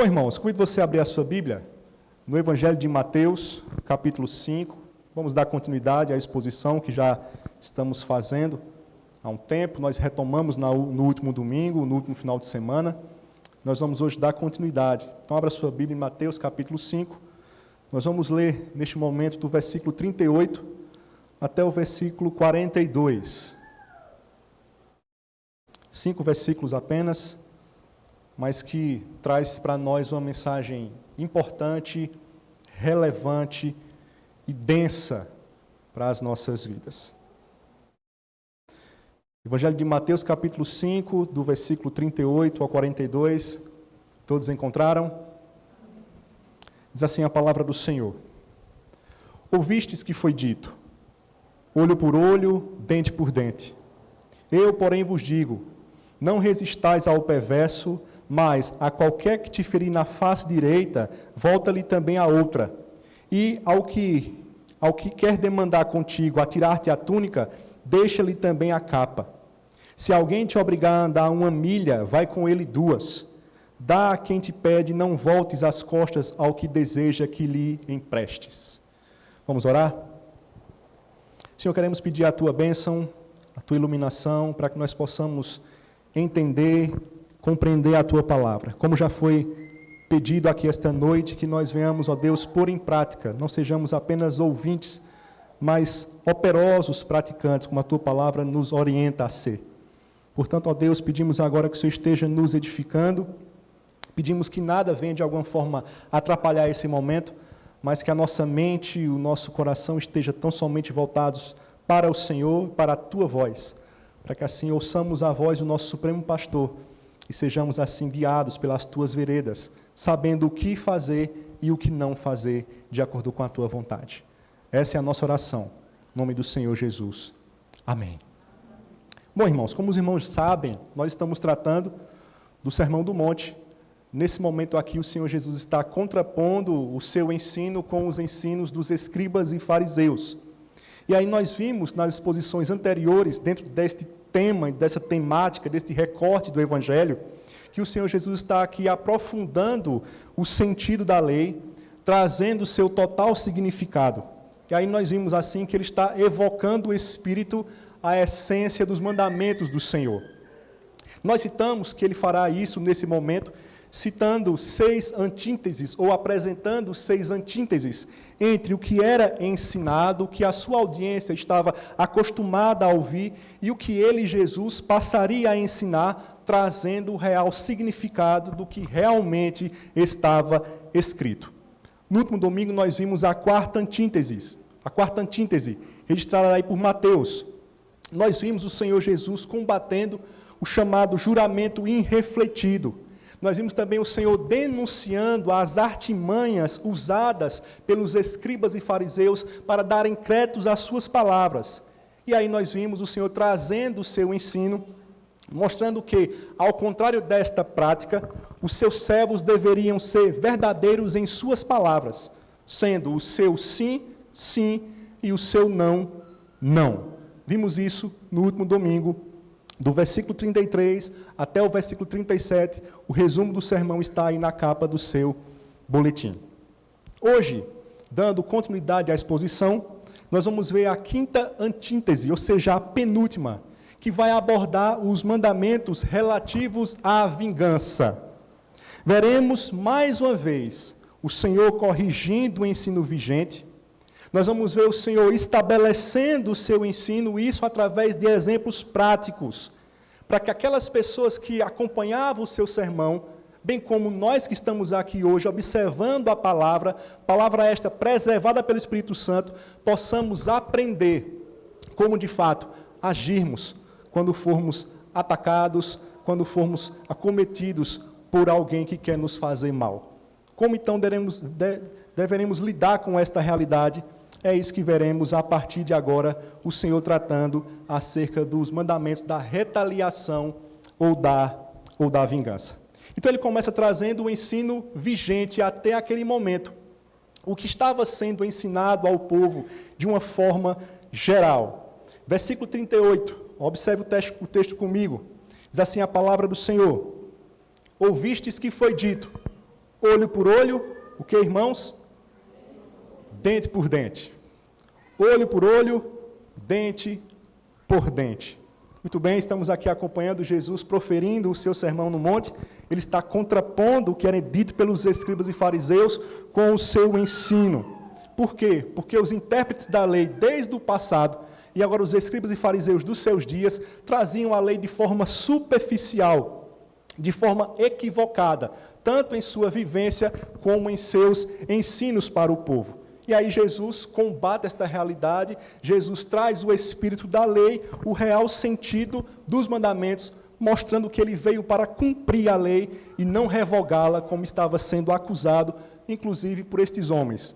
Bom, irmãos, convido você a abrir a sua Bíblia no Evangelho de Mateus, capítulo 5. Vamos dar continuidade à exposição que já estamos fazendo há um tempo. Nós retomamos no último domingo, no último final de semana. Nós vamos hoje dar continuidade. Então, abra a sua Bíblia em Mateus, capítulo 5. Nós vamos ler, neste momento, do versículo 38 até o versículo 42. 5 versículos apenas, mas que traz para nós uma mensagem importante, relevante e densa para as nossas vidas. Evangelho de Mateus, capítulo 5, do versículo 38 ao 42. Todos encontraram? Diz assim a palavra do Senhor. Ouvistes que foi dito, olho por olho, dente por dente. Eu, porém, vos digo, não resistais ao perverso, mas a qualquer que te ferir na face direita, volta-lhe também a outra. E ao que quer demandar contigo a tirar-te a túnica, deixa-lhe também a capa. Se alguém te obrigar a andar 1 milha, vai com ele 2. Dá a quem te pede, não voltes as costas ao que deseja que lhe emprestes. Vamos orar? Senhor, queremos pedir a tua bênção, a tua iluminação, para que nós possamos entender, compreender a tua palavra. Como já foi pedido aqui esta noite, que nós venhamos, ó Deus, pôr em prática, não sejamos apenas ouvintes, mas operosos praticantes, como a tua palavra nos orienta a ser. Portanto, ó Deus, pedimos agora que o Senhor esteja nos edificando, pedimos que nada venha de alguma forma atrapalhar esse momento, mas que a nossa mente e o nosso coração estejam tão somente voltados para o Senhor, para a tua voz, para que assim ouçamos a voz do nosso Supremo Pastor e sejamos assim guiados pelas tuas veredas, sabendo o que fazer e o que não fazer de acordo com a tua vontade. Essa é a nossa oração, em nome do Senhor Jesus. Amém. Bom, irmãos, como os irmãos sabem, nós estamos tratando do Sermão do Monte. Nesse momento aqui, o Senhor Jesus está contrapondo o seu ensino com os ensinos dos escribas e fariseus. E aí nós vimos nas exposições anteriores, dentro deste tema, dessa temática, deste recorte do Evangelho, que o Senhor Jesus está aqui aprofundando o sentido da lei, trazendo o seu total significado. E aí nós vimos assim que ele está evocando o Espírito, a essência dos mandamentos do Senhor. Nós citamos que ele fará isso nesse momento, citando 6 antíteses, ou apresentando 6 antíteses, entre o que era ensinado, o que a sua audiência estava acostumada a ouvir, e o que ele, Jesus, passaria a ensinar, trazendo o real significado do que realmente estava escrito. No último domingo nós vimos a quarta antítese, registrada aí por Mateus. Nós vimos o Senhor Jesus combatendo o chamado juramento irrefletido. Nós vimos também o Senhor denunciando as artimanhas usadas pelos escribas e fariseus para darem créditos às suas palavras. E aí nós vimos o Senhor trazendo o seu ensino, mostrando que, ao contrário desta prática, os seus servos deveriam ser verdadeiros em suas palavras, sendo o seu sim, sim, e o seu não, não. Vimos isso no último domingo, do versículo 33 até o versículo 37, o resumo do sermão está aí na capa do seu boletim. Hoje, dando continuidade à exposição, nós vamos ver a quinta antítese, ou seja, a penúltima, que vai abordar os mandamentos relativos à vingança. Veremos mais uma vez o Senhor corrigindo o ensino vigente. Nós vamos ver o Senhor estabelecendo o seu ensino, isso através de exemplos práticos, para que aquelas pessoas que acompanhavam o seu sermão, bem como nós que estamos aqui hoje observando a palavra esta preservada pelo Espírito Santo, possamos aprender como de fato agirmos quando formos atacados, quando formos acometidos por alguém que quer nos fazer mal. Como então deveremos lidar com esta realidade? É isso que veremos a partir de agora, o Senhor tratando acerca dos mandamentos da retaliação ou da vingança. Então ele começa trazendo o ensino vigente até aquele momento, o que estava sendo ensinado ao povo de uma forma geral. Versículo 38, observe o texto comigo, diz assim a palavra do Senhor: ouvistes que foi dito, Olho por olho, o que, irmãos? Dente por dente. Olho por olho, dente por dente. Muito bem, estamos aqui acompanhando Jesus proferindo o seu sermão no monte. Ele está contrapondo o que era dito pelos escribas e fariseus com o seu ensino. Por quê? Porque os intérpretes da lei desde o passado, e agora os escribas e fariseus dos seus dias, traziam a lei de forma superficial, de forma equivocada, tanto em sua vivência como em seus ensinos para o povo. E aí Jesus combate esta realidade, Jesus traz o espírito da lei, o real sentido dos mandamentos, mostrando que ele veio para cumprir a lei e não revogá-la, como estava sendo acusado, inclusive por estes homens,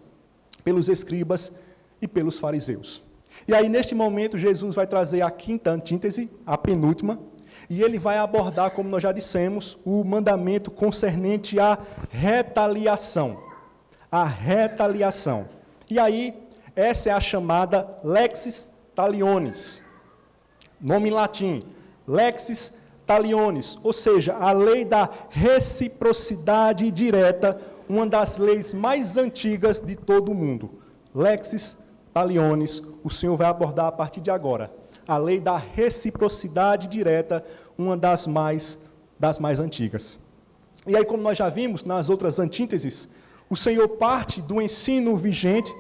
pelos escribas e pelos fariseus. E aí, neste momento, Jesus vai trazer a quinta antítese, a penúltima, e ele vai abordar, como nós já dissemos, o mandamento concernente à retaliação. A retaliação. E aí, essa é a chamada Lexis Talionis. Nome em latim, Lexis Talionis, ou seja, a lei da reciprocidade direta, uma das leis mais antigas de todo o mundo. Lexis Talionis, o Senhor vai abordar a partir de agora. A lei da reciprocidade direta, uma das mais antigas. E aí, como nós já vimos nas outras antíteses, o Senhor parte do ensino vigente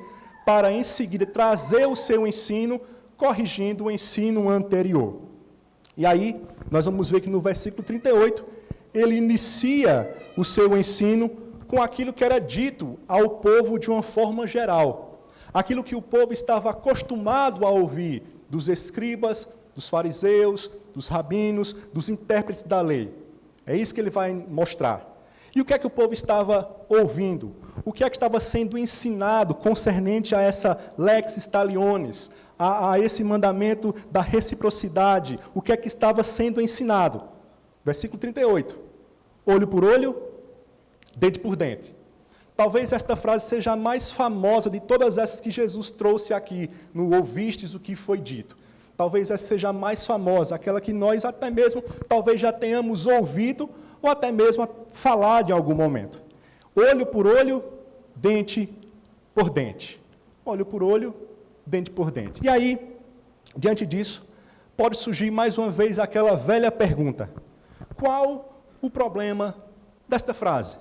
para, em seguida, trazer o seu ensino, corrigindo o ensino anterior. E aí, nós vamos ver que no versículo 38, ele inicia o seu ensino com aquilo que era dito ao povo de uma forma geral. Aquilo que o povo estava acostumado a ouvir dos escribas, dos fariseus, dos rabinos, dos intérpretes da lei. É isso que ele vai mostrar. E o que é que o povo estava ouvindo? O que é que estava sendo ensinado concernente a essa Lexis Talionis, a esse mandamento da reciprocidade? O que é que estava sendo ensinado? Versículo 38. Olho por olho, dente por dente. Talvez esta frase seja a mais famosa de todas essas que Jesus trouxe aqui, no ouvistes o que foi dito. Talvez essa seja a mais famosa, aquela que nós até mesmo, talvez já tenhamos ouvido, ou até mesmo falar de algum momento. Olho por olho, dente por dente. Olho por olho, dente por dente. E aí, diante disso, pode surgir mais uma vez aquela velha pergunta: qual o problema desta frase?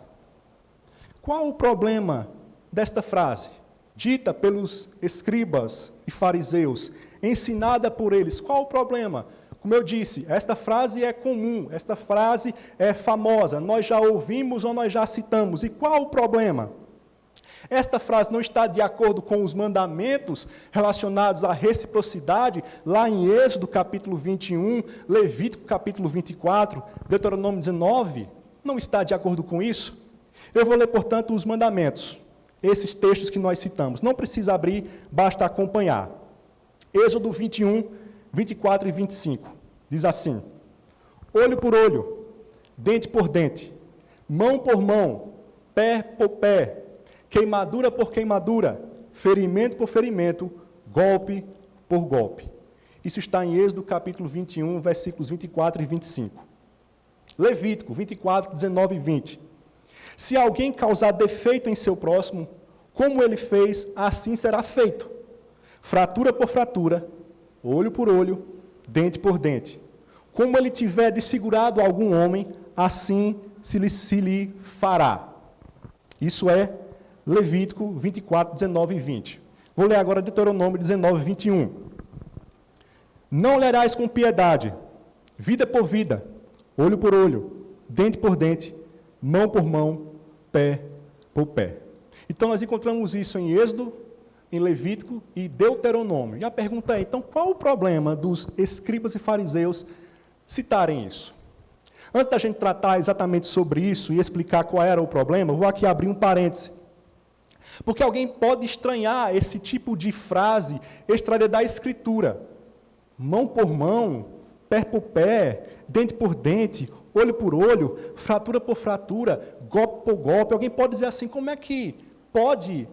Qual o problema desta frase, dita pelos escribas e fariseus, ensinada por eles? Qual o problema? Como eu disse, esta frase é comum, esta frase é famosa, nós já ouvimos ou nós já citamos. E qual o problema? Esta frase não está de acordo com os mandamentos relacionados à reciprocidade, lá em Êxodo capítulo 21, Levítico capítulo 24, Deuteronômio 19? Não está de acordo com isso? Eu vou ler, portanto, os mandamentos, esses textos que nós citamos. Não precisa abrir, basta acompanhar. Êxodo 21, 24 e 25. Diz assim: olho por olho, dente por dente, mão por mão, pé por pé, queimadura por queimadura, ferimento por ferimento, golpe por golpe. Isso está em Êxodo capítulo 21, versículos 24 e 25. Levítico 24, 19 e 20. Se alguém causar defeito em seu próximo, como ele fez, assim será feito. Fratura por fratura, olho por olho, dente por dente. Como ele tiver desfigurado algum homem, assim se lhe fará. Isso é Levítico 24, 19 e 20. Vou ler agora Deuteronômio 19, 21. Não olharás com piedade, vida por vida, olho por olho, dente por dente, mão por mão, pé por pé. Então, nós encontramos isso em Êxodo, em Levítico e Deuteronômio. E a pergunta é, então, qual o problema dos escribas e fariseus citarem isso? Antes da gente tratar exatamente sobre isso e explicar qual era o problema, eu vou aqui abrir um parêntese. Porque alguém pode estranhar esse tipo de frase extraída da Escritura. Mão por mão, pé por pé, dente por dente, olho por olho, fratura por fratura, golpe por golpe. Alguém pode dizer assim, como é que pode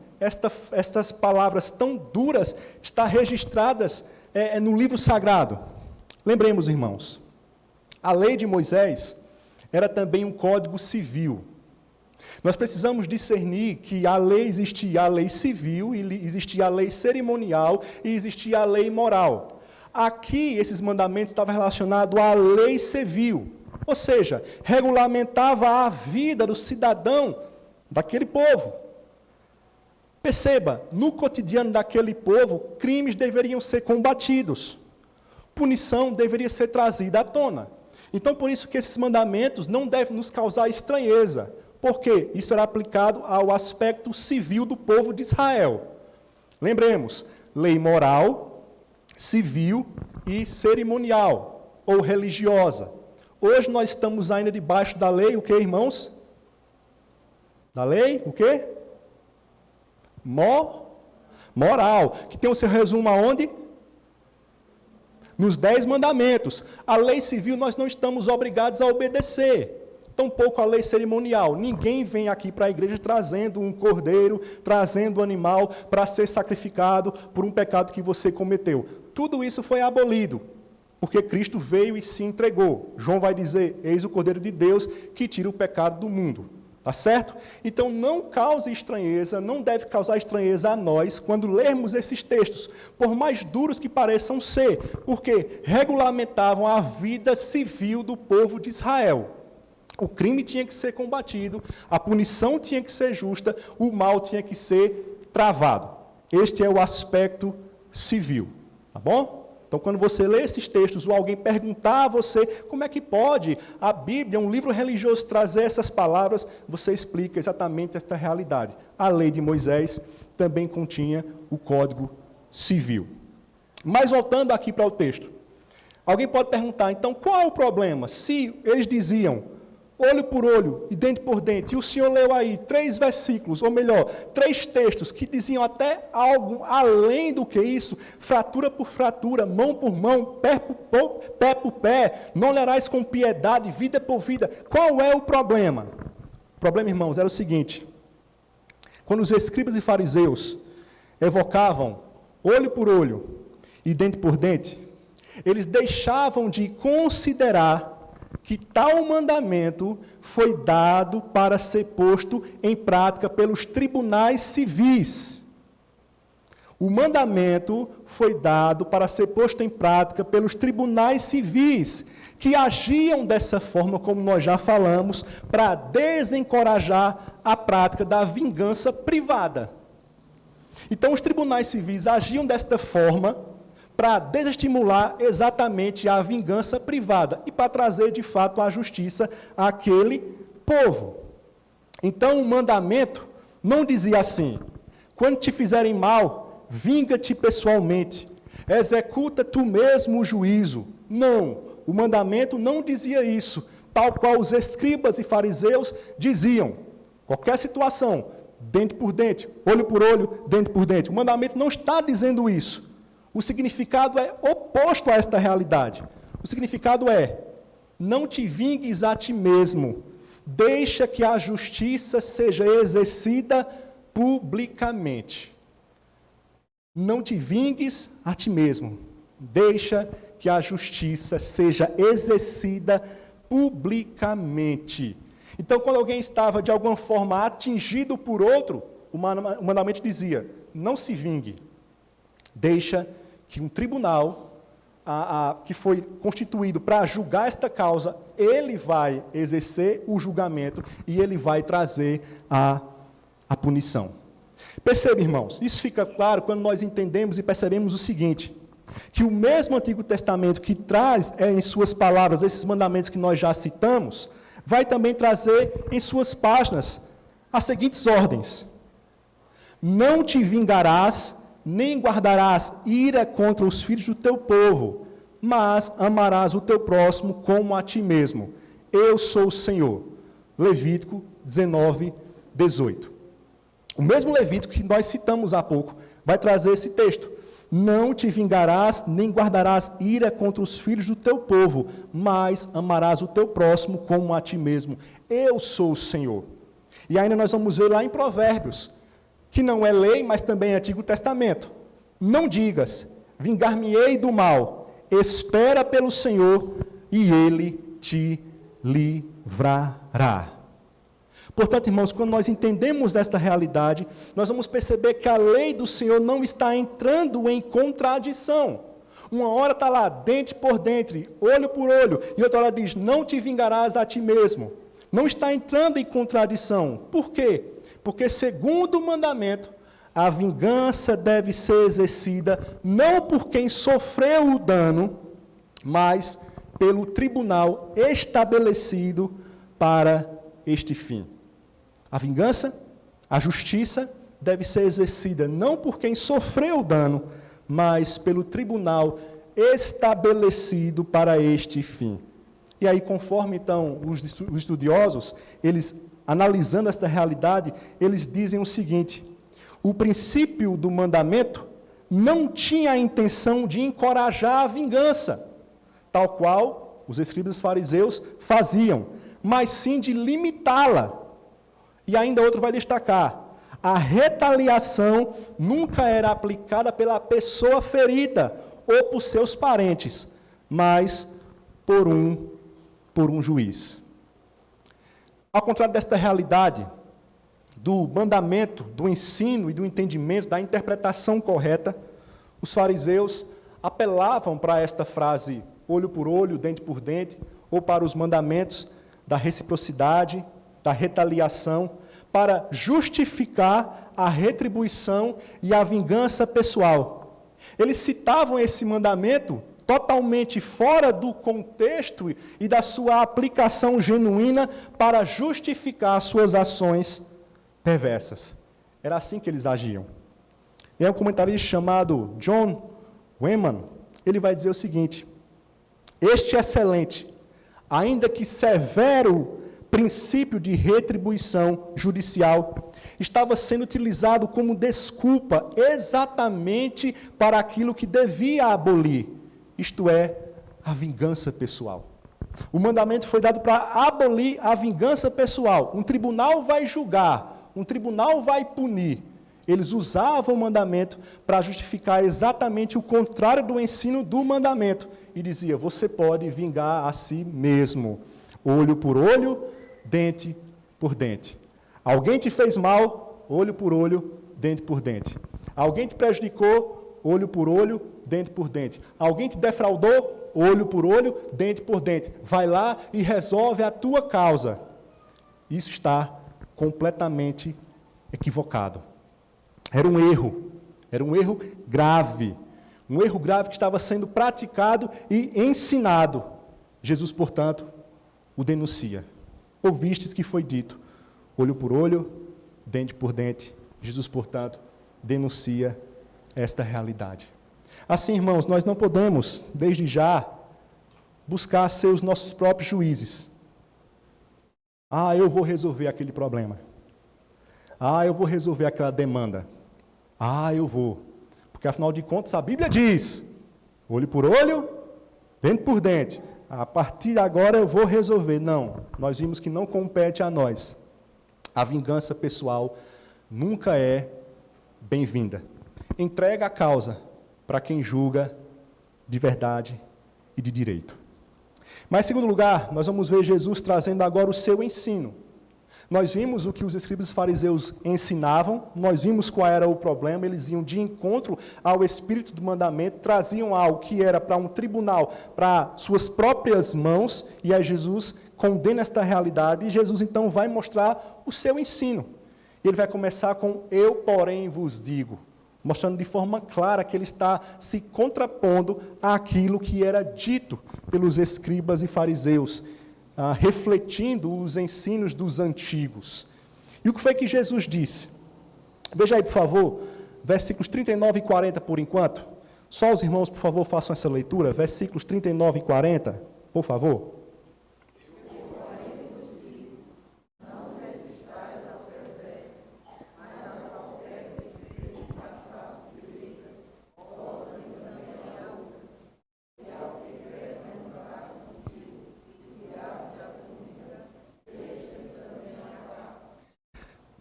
estas palavras tão duras estar registradas no livro sagrado? Lembremos, irmãos, a lei de Moisés era também um código civil. Nós precisamos discernir que a lei existia a lei civil, e existia a lei cerimonial e existia a lei moral. Aqui, esses mandamentos estavam relacionados à lei civil, ou seja, regulamentava a vida do cidadão daquele povo. Perceba, no cotidiano daquele povo, crimes deveriam ser combatidos, punição deveria ser trazida à tona. Então, por isso que esses mandamentos não devem nos causar estranheza, porque isso era aplicado ao aspecto civil do povo de Israel. Lembremos, lei moral, civil e cerimonial, ou religiosa. Hoje nós estamos ainda debaixo da lei, o que, irmãos? Da lei, o quê? Moral, que tem o seu resumo aonde? Nos 10 mandamentos. A lei civil nós não estamos obrigados a obedecer. Tampouco a lei cerimonial. Ninguém vem aqui para a igreja trazendo um cordeiro, trazendo um animal para ser sacrificado por um pecado que você cometeu. Tudo isso foi abolido, porque Cristo veio e se entregou. João vai dizer, eis o Cordeiro de Deus que tira o pecado do mundo. Tá certo? Então não cause estranheza, não deve causar estranheza a nós quando lermos esses textos, por mais duros que pareçam ser, porque regulamentavam a vida civil do povo de Israel. O crime tinha que ser combatido, a punição tinha que ser justa, o mal tinha que ser travado. Este é o aspecto civil, tá bom? Então, quando você lê esses textos, ou alguém perguntar a você, como é que pode a Bíblia, um livro religioso, trazer essas palavras, você explica exatamente esta realidade. A lei de Moisés também continha o Código Civil. Mas voltando aqui para o texto, alguém pode perguntar, então, qual é o problema? Se eles diziam olho por olho e dente por dente, e o senhor leu aí 3 versículos, ou melhor, 3 textos, que diziam até algo além do que isso, fratura por fratura, mão por mão, pé por pé, não olharás com piedade, vida por vida. Qual é o problema? O problema, irmãos, era o seguinte, quando os escribas e fariseus evocavam olho por olho e dente por dente, eles deixavam de considerar que tal mandamento foi dado para ser posto em prática pelos tribunais civis. O mandamento foi dado para ser posto em prática pelos tribunais civis, que agiam dessa forma, como nós já falamos, para desencorajar a prática da vingança privada. Então, os tribunais civis agiam desta forma para desestimular exatamente a vingança privada e para trazer, de fato, a justiça àquele povo. Então, o mandamento não dizia assim, quando te fizerem mal, vinga-te pessoalmente, executa tu mesmo o juízo. Não, o mandamento não dizia isso, tal qual os escribas e fariseus diziam. Qualquer situação, dente por dente, olho por olho, dente por dente. O mandamento não está dizendo isso. O significado é oposto a esta realidade. O significado é, não te vingues a ti mesmo, deixa que a justiça seja exercida publicamente. Não te vingues a ti mesmo, deixa que a justiça seja exercida publicamente. Então, quando alguém estava, de alguma forma, atingido por outro, o mandamento dizia, não se vingue, deixa que um tribunal que foi constituído para julgar esta causa, ele vai exercer o julgamento e ele vai trazer a punição. Perceba, irmãos, isso fica claro quando nós entendemos e percebemos o seguinte, que o mesmo Antigo Testamento que traz em suas palavras esses mandamentos que nós já citamos, vai também trazer em suas páginas as seguintes ordens. Não te vingarás, nem guardarás ira contra os filhos do teu povo, mas amarás o teu próximo como a ti mesmo. Eu sou o Senhor. Levítico 19, 18. O mesmo Levítico que nós citamos há pouco, vai trazer esse texto. Não te vingarás, nem guardarás ira contra os filhos do teu povo, mas amarás o teu próximo como a ti mesmo. Eu sou o Senhor. E ainda nós vamos ver lá em Provérbios, que não é lei, mas também é Antigo Testamento. Não digas, vingar-me-ei do mal, espera pelo Senhor e Ele te livrará. Portanto, irmãos, quando nós entendemos esta realidade, nós vamos perceber que a lei do Senhor não está entrando em contradição. Uma hora está lá, dente por dente, olho por olho, e outra hora diz, não te vingarás a ti mesmo. Não está entrando em contradição. Por quê? Porque, segundo o mandamento, a vingança deve ser exercida não por quem sofreu o dano, mas pelo tribunal estabelecido para este fim. A vingança, a justiça, deve ser exercida não por quem sofreu o dano, mas pelo tribunal estabelecido para este fim. E aí, conforme, então, os estudiosos, eles, analisando esta realidade, eles dizem o seguinte: o princípio do mandamento não tinha a intenção de encorajar a vingança, tal qual os escribas e fariseus faziam, mas sim de limitá-la. E ainda outro vai destacar: a retaliação nunca era aplicada pela pessoa ferida ou por seus parentes, mas por um juiz. Ao contrário desta realidade, do mandamento, do ensino e do entendimento, da interpretação correta, os fariseus apelavam para esta frase, olho por olho, dente por dente, ou para os mandamentos da reciprocidade, da retaliação, para justificar a retribuição e a vingança pessoal. Eles citavam esse mandamento totalmente fora do contexto e da sua aplicação genuína para justificar suas ações perversas. Era assim que eles agiam. E um comentarista chamado John Wayman, ele vai dizer o seguinte: este excelente, ainda que severo princípio de retribuição judicial estava sendo utilizado como desculpa exatamente para aquilo que devia abolir, isto é, a vingança pessoal. O mandamento foi dado para abolir a vingança pessoal. Um tribunal vai julgar, um tribunal vai punir. Eles usavam o mandamento para justificar exatamente o contrário do ensino do mandamento. E dizia, você pode vingar a si mesmo, olho por olho, dente por dente. Alguém te fez mal, olho por olho, dente por dente. Alguém te prejudicou, olho por olho, dente por dente. Alguém te defraudou, olho por olho, dente por dente. Vai lá e resolve a tua causa. Isso está completamente equivocado. Era um erro grave. Um erro grave que estava sendo praticado e ensinado. Jesus, portanto, o denuncia. Ouvistes que foi dito, olho por olho, dente por dente. Jesus, portanto, denuncia esta realidade. Assim, irmãos, nós não podemos, desde já, buscar ser os nossos próprios juízes. Eu vou resolver aquele problema. Eu vou resolver aquela demanda. Eu vou. Porque, afinal de contas, a Bíblia diz, olho por olho, dente por dente. A partir de agora eu vou resolver. Não, nós vimos que não compete a nós. A vingança pessoal nunca é bem-vinda. Entrega a causa para quem julga de verdade e de direito. Mas, em segundo lugar, nós vamos ver Jesus trazendo agora o seu ensino. Nós vimos o que os escribas e fariseus ensinavam, nós vimos qual era o problema, eles iam de encontro ao espírito do mandamento, traziam algo que era para um tribunal, para suas próprias mãos, e aí Jesus condena esta realidade, e Jesus então vai mostrar o seu ensino. Ele vai começar com, eu porém vos digo, mostrando de forma clara que ele está se contrapondo àquilo que era dito pelos escribas e fariseus, refletindo os ensinos dos antigos. E o que foi que Jesus disse? Veja aí, por favor, versículos 39 e 40 por enquanto. Só os irmãos, por favor, façam essa leitura. Versículos 39 e 40, por favor.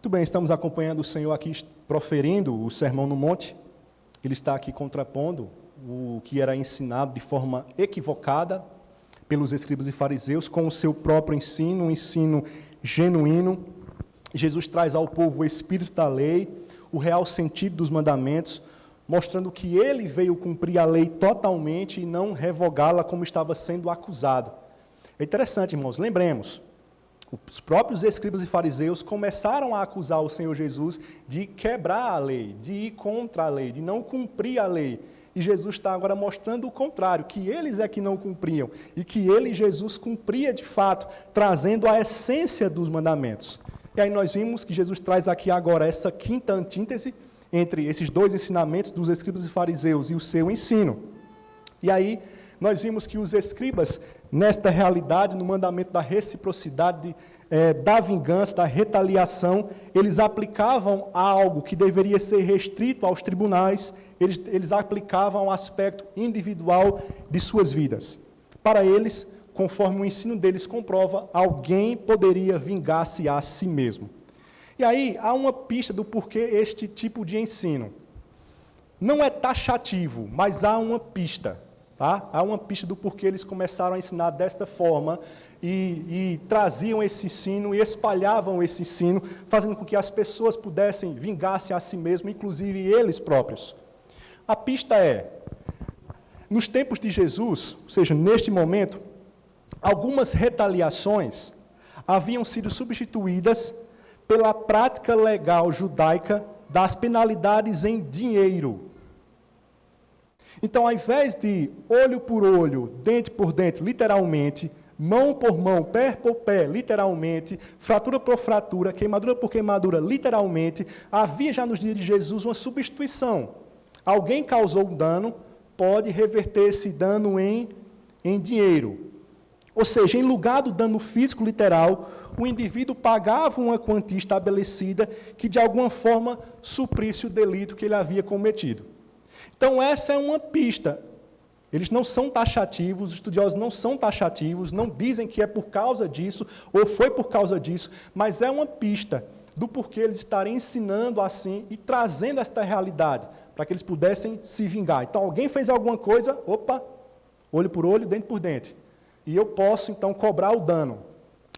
Muito bem, estamos acompanhando o Senhor aqui proferindo o Sermão no Monte. Ele está aqui contrapondo o que era ensinado de forma equivocada pelos escribas e fariseus com o seu próprio ensino, um ensino genuíno. Jesus traz ao povo o espírito da lei, o real sentido dos mandamentos, mostrando que ele veio cumprir a lei totalmente e não revogá-la como estava sendo acusado. É interessante, irmãos, lembremos, os próprios escribas e fariseus começaram a acusar o Senhor Jesus de quebrar a lei, de ir contra a lei, de não cumprir a lei. E Jesus está agora mostrando o contrário, que eles é que não cumpriam, e que ele, Jesus, cumpria de fato, trazendo a essência dos mandamentos. E aí nós vimos que Jesus traz aqui agora essa quinta antítese entre esses dois ensinamentos dos escribas e fariseus e o seu ensino. E aí nós vimos que os escribas, nesta realidade, no mandamento da reciprocidade, da vingança, da retaliação, eles aplicavam algo que deveria ser restrito aos tribunais, eles aplicavam um aspecto individual de suas vidas. Para eles, conforme o ensino deles comprova, alguém poderia vingar-se a si mesmo. E aí, há uma pista do porquê este tipo de ensino. Não é taxativo, mas há uma pista. Tá? Há uma pista do porquê eles começaram a ensinar desta forma e traziam esse ensino e espalhavam esse ensino, fazendo com que as pessoas pudessem vingar-se a si mesmo, inclusive eles próprios. A pista é, nos tempos de Jesus, ou seja, neste momento, algumas retaliações haviam sido substituídas pela prática legal judaica das penalidades em dinheiro. Então, ao invés de olho por olho, dente por dente, literalmente, mão por mão, pé por pé, literalmente, fratura por fratura, queimadura por queimadura, literalmente, havia já nos dias de Jesus uma substituição. Alguém causou um dano, pode reverter esse dano em dinheiro. Ou seja, em lugar do dano físico literal, o indivíduo pagava uma quantia estabelecida que, de alguma forma, suprisse o delito que ele havia cometido. Então, essa é uma pista. Eles não são taxativos, os estudiosos não são taxativos, não dizem que é por causa disso, ou foi por causa disso, mas é uma pista do porquê eles estarem ensinando assim e trazendo esta realidade, para que eles pudessem se vingar. Então, alguém fez alguma coisa, opa, olho por olho, dente por dente. E eu posso, então, cobrar o dano.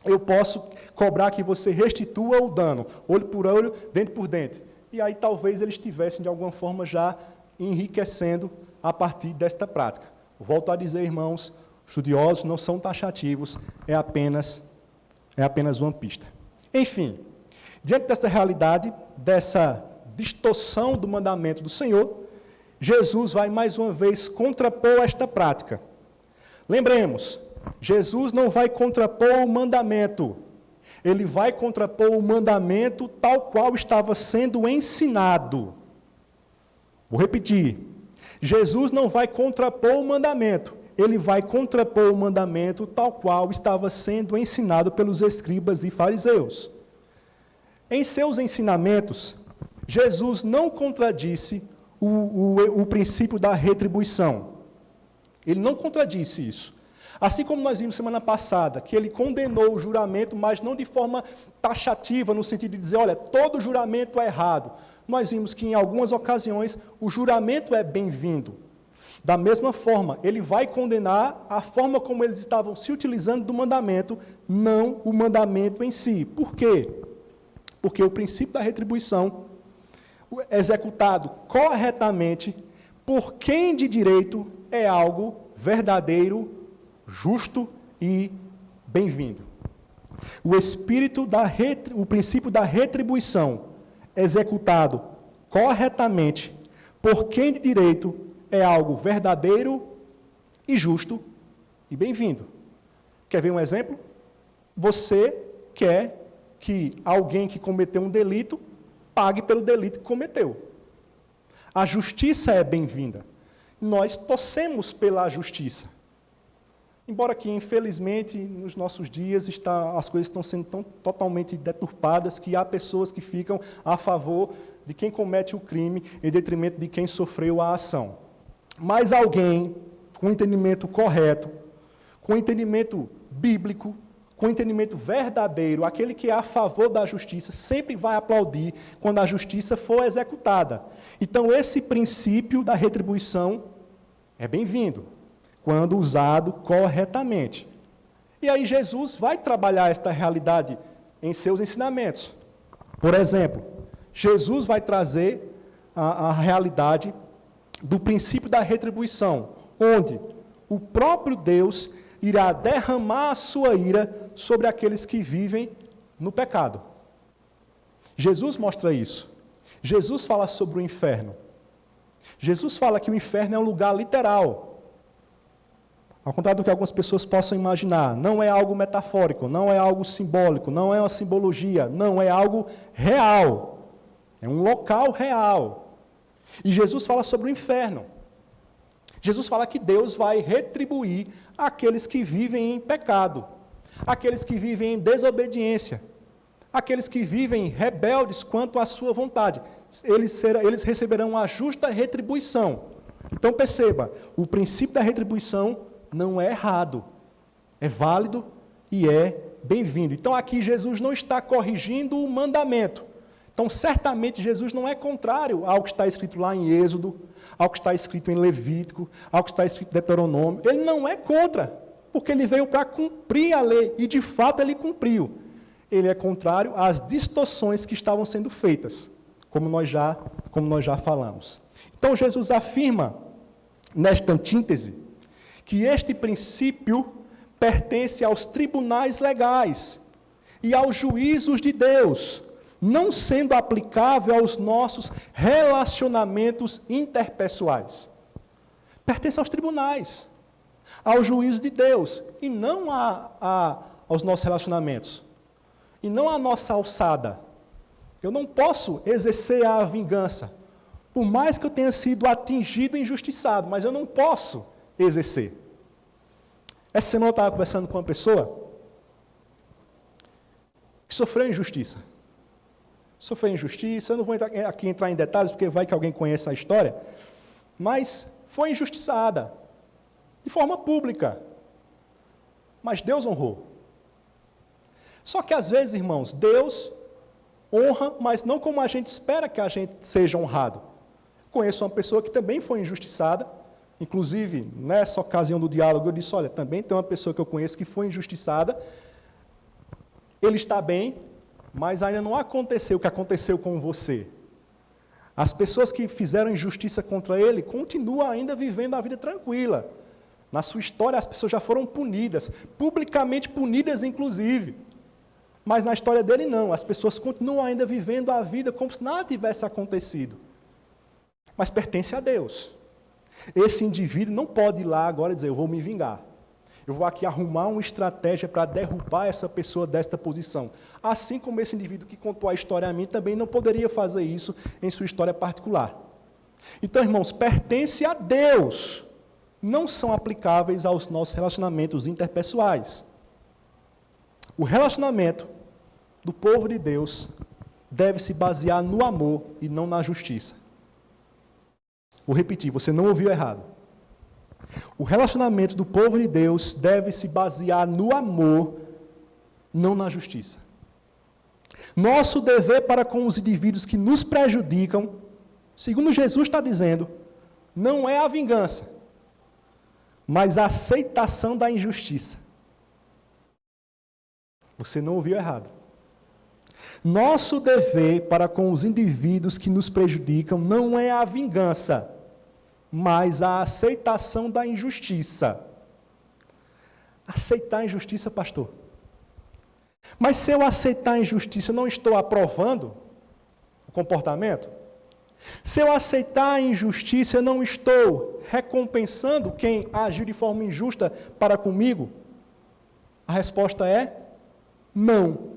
Eu posso cobrar que você restitua o dano, olho por olho, dente por dente. E aí, talvez, eles estivessem, de alguma forma, já enriquecendo a partir desta prática. Volto a dizer, irmãos, estudiosos não são taxativos, é apenas uma pista. Enfim, diante desta realidade, dessa distorção do mandamento do Senhor, Jesus vai mais uma vez contrapor esta prática. Lembremos, Jesus não vai contrapor o mandamento, ele vai contrapor o mandamento tal qual estava sendo ensinado. Vou repetir, Jesus não vai contrapor o mandamento, ele vai contrapor o mandamento tal qual estava sendo ensinado pelos escribas e fariseus. Em seus ensinamentos, Jesus não contradisse o princípio da retribuição. Ele não contradisse isso. Assim como nós vimos semana passada, que ele condenou o juramento, mas não de forma taxativa, no sentido de dizer, olha, todo juramento é errado. Nós vimos que em algumas ocasiões o juramento é bem-vindo. Da mesma forma, ele vai condenar a forma como eles estavam se utilizando do mandamento, não o mandamento em si. Por quê? Porque o princípio da retribuição, executado corretamente, por quem de direito é algo verdadeiro, justo e bem-vindo. O princípio da retribuição, executado corretamente, por quem de direito é algo verdadeiro e justo e bem-vindo. Quer ver um exemplo? Você quer que alguém que cometeu um delito pague pelo delito que cometeu. A justiça é bem-vinda. Nós torcemos pela justiça. Embora que, infelizmente, nos nossos dias as coisas estão sendo totalmente deturpadas, que há pessoas que ficam a favor de quem comete o crime em detrimento de quem sofreu a ação. Mas alguém com entendimento correto, com entendimento bíblico, com entendimento verdadeiro, aquele que é a favor da justiça, sempre vai aplaudir quando a justiça for executada. Então, esse princípio da retribuição é bem-vindo, quando usado corretamente. E aí Jesus vai trabalhar esta realidade em seus ensinamentos. Por exemplo, Jesus vai trazer a realidade do princípio da retribuição, onde o próprio Deus irá derramar a sua ira sobre aqueles que vivem no pecado. Jesus mostra isso. Jesus fala sobre o inferno. Jesus fala que o inferno é um lugar literal. Ao contrário do que algumas pessoas possam imaginar, não é algo metafórico, não é algo simbólico, não é uma simbologia, não é algo real. É um local real. E Jesus fala sobre o inferno. Jesus fala que Deus vai retribuir aqueles que vivem em pecado, aqueles que vivem em desobediência, aqueles que vivem rebeldes quanto à sua vontade. Eles receberão a justa retribuição. Então perceba, o princípio da retribuição não é errado, é válido e é bem-vindo. Então aqui Jesus não está corrigindo o mandamento. Então certamente Jesus não é contrário ao que está escrito lá em Êxodo, ao que está escrito em Levítico, ao que está escrito em Deuteronômio. Ele não é contra, porque ele veio para cumprir a lei, e de fato ele cumpriu. Ele é contrário às distorções que estavam sendo feitas, como nós já falamos. Então Jesus afirma, nesta antítese, que este princípio pertence aos tribunais legais e aos juízos de Deus, não sendo aplicável aos nossos relacionamentos interpessoais. Pertence aos tribunais, ao juízo de Deus, e não aos nossos relacionamentos, e não à nossa alçada. Eu não posso exercer a vingança, por mais que eu tenha sido atingido e injustiçado, mas eu não posso exercer. Essa semana eu estava conversando com uma pessoa que sofreu injustiça. Eu não vou aqui entrar em detalhes, porque vai que alguém conheça a história, mas foi injustiçada, de forma pública. Mas Deus honrou. Só que às vezes, irmãos, Deus honra, mas não como a gente espera que a gente seja honrado. Conheço uma pessoa que também foi injustiçada, inclusive, nessa ocasião do diálogo, eu disse, olha, também tem uma pessoa que eu conheço que foi injustiçada, ele está bem, mas ainda não aconteceu o que aconteceu com você. As pessoas que fizeram injustiça contra ele continuam ainda vivendo a vida tranquila. Na sua história, as pessoas já foram punidas, publicamente punidas, inclusive. Mas na história dele, não. As pessoas continuam ainda vivendo a vida como se nada tivesse acontecido. Mas pertence a Deus. Esse indivíduo não pode ir lá agora e dizer, eu vou me vingar. Eu vou aqui arrumar uma estratégia para derrubar essa pessoa desta posição. Assim como esse indivíduo que contou a história a mim também não poderia fazer isso em sua história particular. Então, irmãos, pertence a Deus. Não são aplicáveis aos nossos relacionamentos interpessoais. O relacionamento do povo de Deus deve se basear no amor e não na justiça. Vou repetir, você não ouviu errado. O relacionamento do povo de Deus deve se basear no amor, não na justiça. Nosso dever para com os indivíduos que nos prejudicam, segundo Jesus está dizendo, não é a vingança, mas a aceitação da injustiça. Você não ouviu errado. Nosso dever para com os indivíduos que nos prejudicam não é a vingança, mas a aceitação da injustiça. Aceitar a injustiça, pastor? Mas se eu aceitar a injustiça, eu não estou aprovando o comportamento? Se eu aceitar a injustiça, eu não estou recompensando quem agiu de forma injusta para comigo? A resposta é não.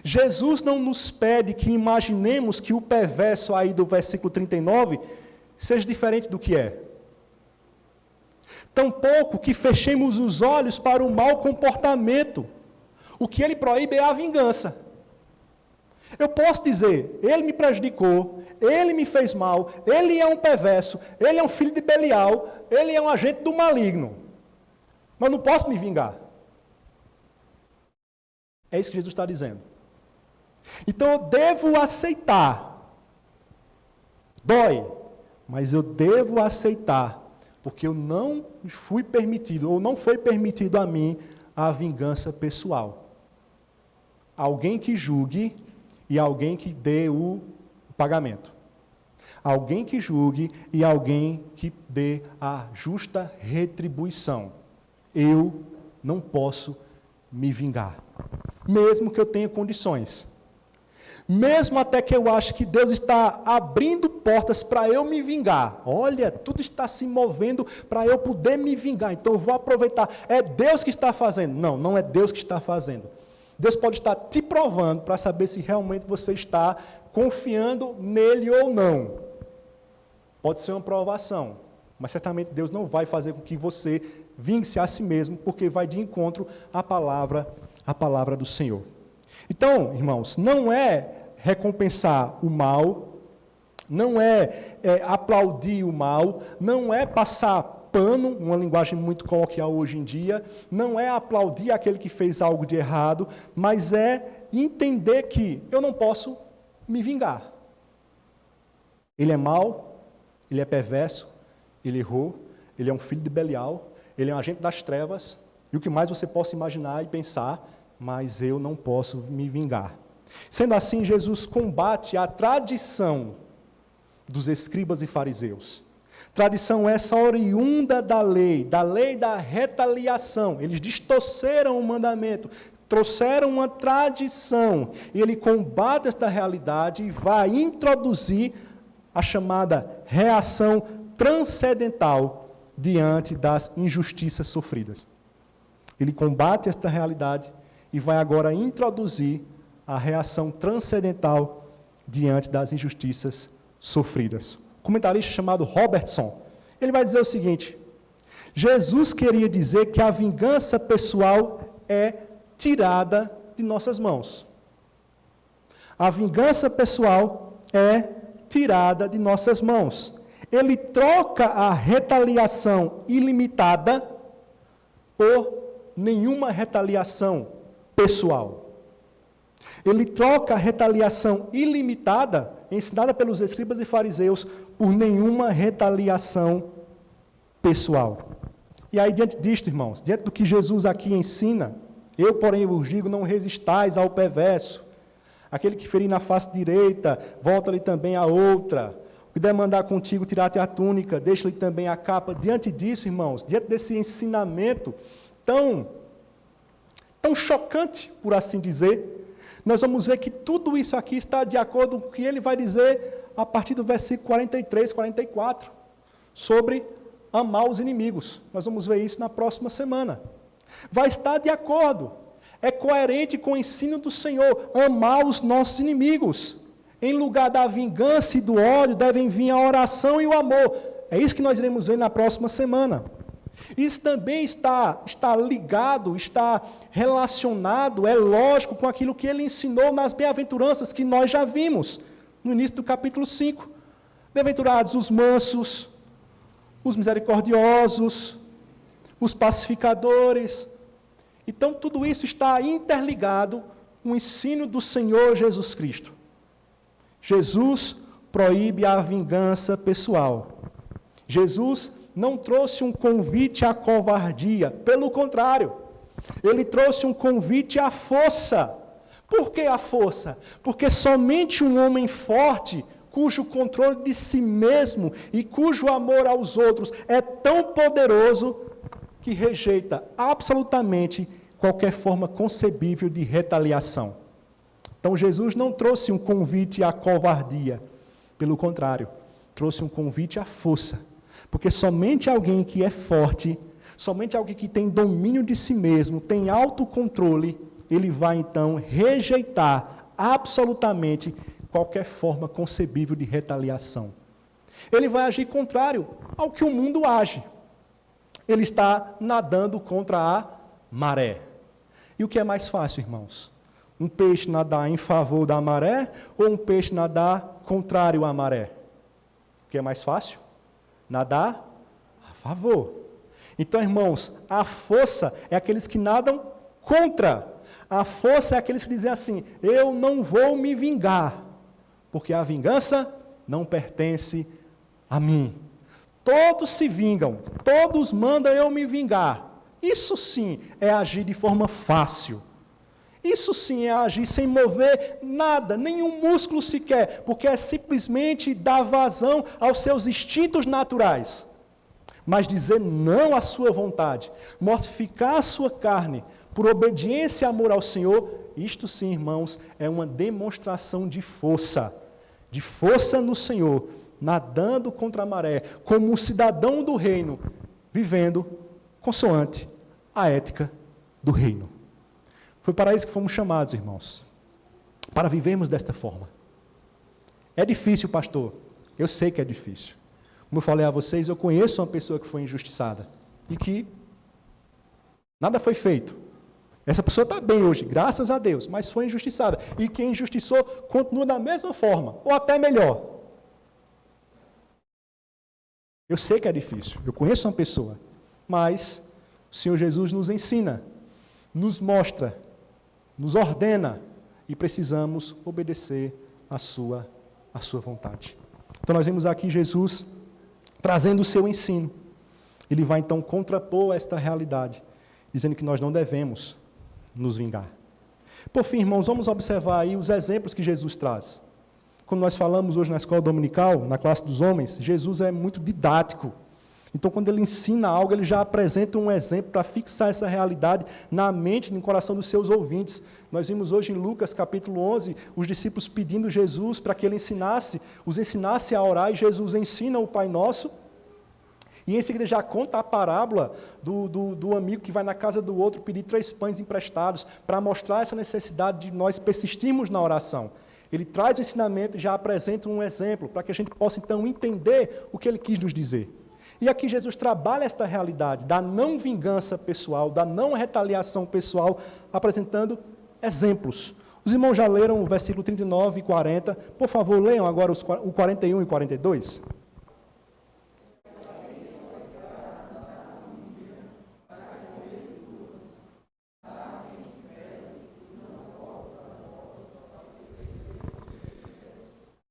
Jesus não nos pede que imaginemos que o perverso aí do versículo 39 seja diferente do que é. Tampouco que fechemos os olhos para o mau comportamento. O que ele proíbe é a vingança. Eu posso dizer, ele me prejudicou, ele me fez mal, ele é um perverso, ele é um filho de Belial, ele é um agente do maligno. Mas não posso me vingar. É isso que Jesus está dizendo. Então eu devo aceitar. Dói, mas eu devo aceitar, porque eu não fui permitido, ou não foi permitido a mim, a vingança pessoal. Alguém que julgue e alguém que dê o pagamento. Alguém que julgue e alguém que dê a justa retribuição. Eu não posso me vingar, mesmo que eu tenha condições. Mesmo até que eu acho que Deus está abrindo portas para eu me vingar. Olha, tudo está se movendo para eu poder me vingar. Então eu vou aproveitar. É Deus que está fazendo. Não, não é Deus que está fazendo. Deus pode estar te provando para saber se realmente você está confiando nele ou não. Pode ser uma provação, mas certamente Deus não vai fazer com que você vingue-se a si mesmo, porque vai de encontro à palavra do Senhor. Então, irmãos, não é recompensar o mal, não é aplaudir o mal, não é passar pano, uma linguagem muito coloquial hoje em dia, não é aplaudir aquele que fez algo de errado, mas é entender que eu não posso me vingar. Ele é mau, ele é perverso, ele errou, ele é um filho de Belial, ele é um agente das trevas, e o que mais você possa imaginar e pensar, mas eu não posso me vingar. Sendo assim, Jesus combate a tradição dos escribas e fariseus. Tradição essa oriunda da lei da retaliação. Eles distorceram o mandamento, trouxeram uma tradição, e ele combate esta realidade e vai introduzir a chamada reação transcendental diante das injustiças sofridas. Ele combate esta realidade e vai agora introduzir a reação transcendental diante das injustiças sofridas. Um comentarista chamado Robertson, ele vai dizer o seguinte: Jesus queria dizer que a vingança pessoal é tirada de nossas mãos. A vingança pessoal é tirada de nossas mãos. Ele troca a retaliação ilimitada por nenhuma retaliação pessoal. Ele troca a retaliação ilimitada, ensinada pelos escribas e fariseus, por nenhuma retaliação pessoal. E aí, diante disto, irmãos, diante do que Jesus aqui ensina, eu, porém, vos digo, não resistais ao perverso. Aquele que ferir na face direita, volta-lhe também a outra. O que der mandar contigo, tirar-te a túnica, deixa-lhe também a capa. Diante disso, irmãos, diante desse ensinamento tão chocante, por assim dizer, nós vamos ver que tudo isso aqui está de acordo com o que ele vai dizer a partir do versículo 43, 44, sobre amar os inimigos. Nós vamos ver isso na próxima semana. Vai estar de acordo, é coerente com o ensino do Senhor, amar os nossos inimigos. Em lugar da vingança e do ódio, devem vir a oração e o amor. É isso que nós iremos ver na próxima semana. Isso também está ligado, está relacionado, é lógico, com aquilo que ele ensinou nas bem-aventuranças, que nós já vimos no início do capítulo 5. Bem-aventurados os mansos, os misericordiosos, os pacificadores. Então, tudo isso está interligado com o ensino do Senhor Jesus Cristo. Jesus proíbe a vingança pessoal. Jesus não trouxe um convite à covardia, pelo contrário, ele trouxe um convite à força. Por que a força? Porque somente um homem forte, cujo controle de si mesmo e cujo amor aos outros é tão poderoso, que rejeita absolutamente qualquer forma concebível de retaliação. Então, Jesus não trouxe um convite à covardia, pelo contrário, trouxe um convite à força. Porque somente alguém que é forte, somente alguém que tem domínio de si mesmo, tem autocontrole, ele vai então rejeitar absolutamente qualquer forma concebível de retaliação. Ele vai agir contrário ao que o mundo age. Ele está nadando contra a maré. E o que é mais fácil, irmãos? Um peixe nadar em favor da maré ou um peixe nadar contrário à maré? O que é mais fácil? Nadar a favor. Então, irmãos, a força é aqueles que nadam contra. A força é aqueles que dizem assim: eu não vou me vingar, porque a vingança não pertence a mim. Todos se vingam, todos mandam eu me vingar. Isso sim é agir de forma fácil. Isso sim é agir sem mover nada, nenhum músculo sequer, porque é simplesmente dar vazão aos seus instintos naturais. Mas dizer não à sua vontade, mortificar a sua carne, por obediência e amor ao Senhor, isto sim, irmãos, é uma demonstração de força no Senhor, nadando contra a maré, como um cidadão do reino, vivendo consoante a ética do reino. Foi para isso que fomos chamados, irmãos, para vivermos desta forma. É difícil, pastor, eu sei que é difícil. Como eu falei a vocês, eu conheço uma pessoa que foi injustiçada e que nada foi feito. Essa pessoa está bem hoje, graças a Deus, mas foi injustiçada. E quem injustiçou continua da mesma forma, ou até melhor. Eu sei que é difícil, eu conheço uma pessoa, mas o Senhor Jesus nos ensina, nos mostra, nos ordena, e precisamos obedecer à sua vontade. Então nós vemos aqui Jesus trazendo o seu ensino. Ele vai então contrapor esta realidade, dizendo que nós não devemos nos vingar. Por fim, irmãos, vamos observar aí os exemplos que Jesus traz. Quando nós falamos hoje na escola dominical, na classe dos homens, Jesus é muito didático. Então, quando ele ensina algo, ele já apresenta um exemplo para fixar essa realidade na mente e no coração dos seus ouvintes. Nós vimos hoje em Lucas, capítulo 11, os discípulos pedindo Jesus para que ele os ensinasse a orar, e Jesus ensina o Pai Nosso. E em seguida já conta a parábola do amigo que vai na casa do outro pedir 3 pães emprestados, para mostrar essa necessidade de nós persistirmos na oração. Ele traz o ensinamento e já apresenta um exemplo, para que a gente possa então entender o que ele quis nos dizer. E aqui Jesus trabalha esta realidade da não vingança pessoal, da não retaliação pessoal, apresentando exemplos. Os irmãos já leram o versículo 39 e 40. Por favor, leiam agora o 41 e 42.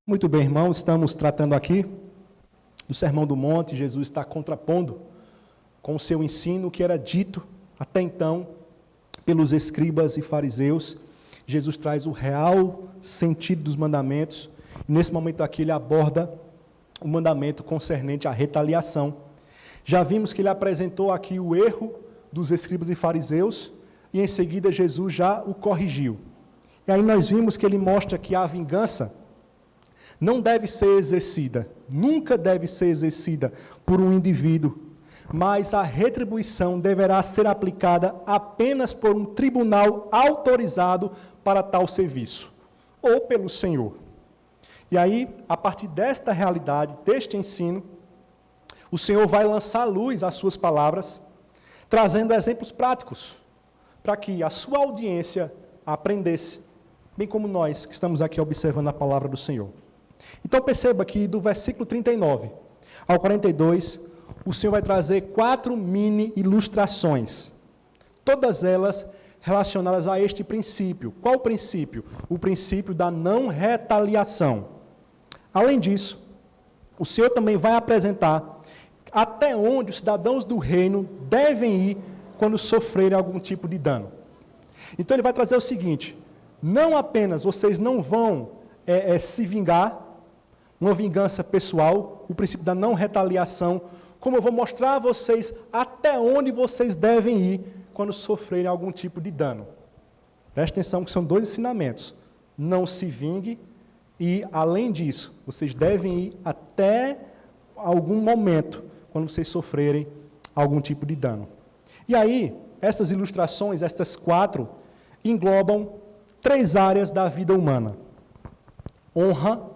Muito bem, irmãos, estamos tratando aqui do Sermão do Monte. Jesus está contrapondo com o seu ensino, que era dito até então pelos escribas e fariseus. Jesus traz o real sentido dos mandamentos. E nesse momento aqui ele aborda o mandamento concernente à retaliação. Já vimos que ele apresentou aqui o erro dos escribas e fariseus, e em seguida Jesus já o corrigiu. E aí nós vimos que ele mostra que a vingança não deve ser exercida, nunca deve ser exercida por um indivíduo, mas a retribuição deverá ser aplicada apenas por um tribunal autorizado para tal serviço, ou pelo Senhor. E aí, a partir desta realidade, deste ensino, o Senhor vai lançar luz às suas palavras, trazendo exemplos práticos, para que a sua audiência aprendesse, bem como nós que estamos aqui observando a palavra do Senhor. Então perceba que do versículo 39 ao 42, o Senhor vai trazer 4 mini ilustrações, todas elas relacionadas a este princípio. Qual o princípio? O princípio da não retaliação. Além disso, o Senhor também vai apresentar até onde os cidadãos do reino devem ir quando sofrerem algum tipo de dano. Então ele vai trazer o seguinte: não apenas vocês não vão se vingar, uma vingança pessoal, o princípio da não retaliação, como eu vou mostrar a vocês até onde vocês devem ir quando sofrerem algum tipo de dano. Preste atenção que são 2 ensinamentos. Não se vingue e, além disso, vocês devem ir até algum momento quando vocês sofrerem algum tipo de dano. E aí, essas ilustrações, estas 4, englobam 3 áreas da vida humana: honra,